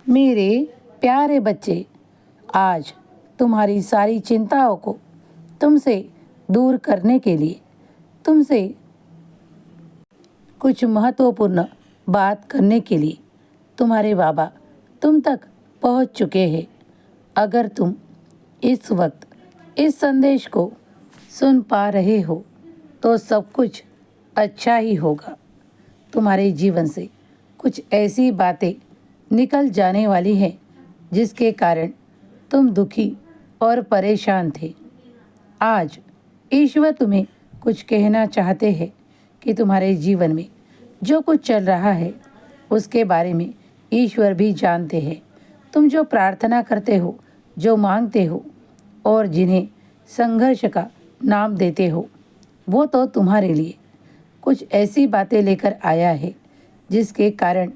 मेरे प्यारे बच्चे, आज तुम्हारी सारी चिंताओं को तुमसे दूर करने के लिए तुमसे कुछ महत्वपूर्ण बात करने के लिए तुम्हारे बाबा तुम तक पहुंच चुके हैं। अगर तुम इस वक्त इस संदेश को सुन पा रहे हो तो सब कुछ अच्छा ही होगा। तुम्हारे जीवन से कुछ ऐसी बातें निकल जाने वाली हैं जिसके कारण तुम दुखी और परेशान थे। आज ईश्वर तुम्हें कुछ कहना चाहते हैं कि तुम्हारे जीवन में जो कुछ चल रहा है उसके बारे में ईश्वर भी जानते हैं। तुम जो प्रार्थना करते हो, जो मांगते हो और जिन्हें संघर्ष का नाम देते हो, वो तो तुम्हारे लिए कुछ ऐसी बातें लेकर आया है जिसके कारण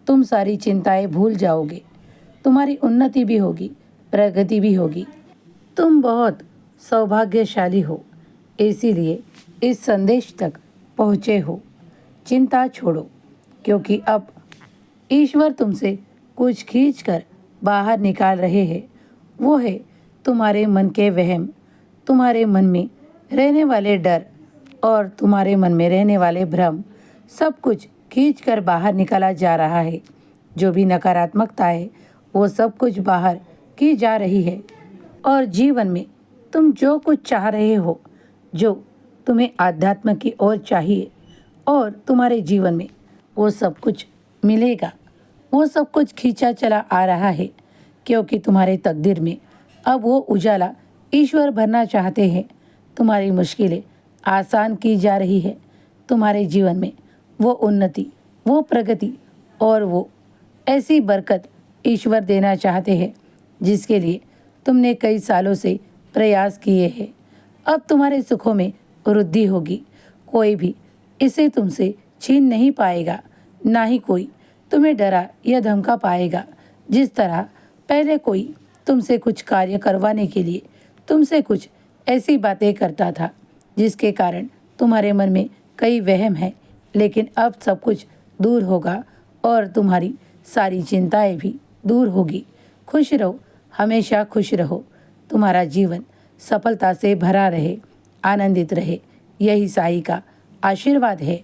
तुम सारी चिंताएं भूल जाओगे। तुम्हारी उन्नति भी होगी, प्रगति भी होगी। तुम बहुत सौभाग्यशाली हो, इसीलिए इस संदेश तक पहुँचे हो। चिंता छोड़ो, क्योंकि अब ईश्वर तुमसे कुछ खींच कर बाहर निकाल रहे हैं। वो है तुम्हारे मन के वहम, तुम्हारे मन में रहने वाले डर और तुम्हारे मन में रहने वाले भ्रम। सब कुछ खींच कर बाहर निकाला जा रहा है। जो भी नकारात्मकता है वो सब कुछ बाहर की जा रही है और जीवन में तुम जो कुछ चाह रहे हो, जो तुम्हें आध्यात्म की ओर चाहिए और तुम्हारे जीवन में वो सब कुछ मिलेगा। वो सब कुछ खींचा चला आ रहा है क्योंकि तुम्हारे तकदीर में अब वो उजाला ईश्वर भरना चाहते हैं। तुम्हारी मुश्किलें आसान की जा रही है। तुम्हारे जीवन में वो उन्नति, वो प्रगति और वो ऐसी बरकत ईश्वर देना चाहते हैं जिसके लिए तुमने कई सालों से प्रयास किए हैं। अब तुम्हारे सुखों में वृद्धि होगी। कोई भी इसे तुमसे छीन नहीं पाएगा, ना ही कोई तुम्हें डरा या धमका पाएगा। जिस तरह पहले कोई तुमसे कुछ कार्य करवाने के लिए तुमसे कुछ ऐसी बातें करता था जिसके कारण तुम्हारे मन में कई वहम है, लेकिन अब सब कुछ दूर होगा और तुम्हारी सारी चिंताएं भी दूर होगी। खुश रहो, हमेशा खुश रहो। तुम्हारा जीवन सफलता से भरा रहे, आनंदित रहे, यही साईं का आशीर्वाद है।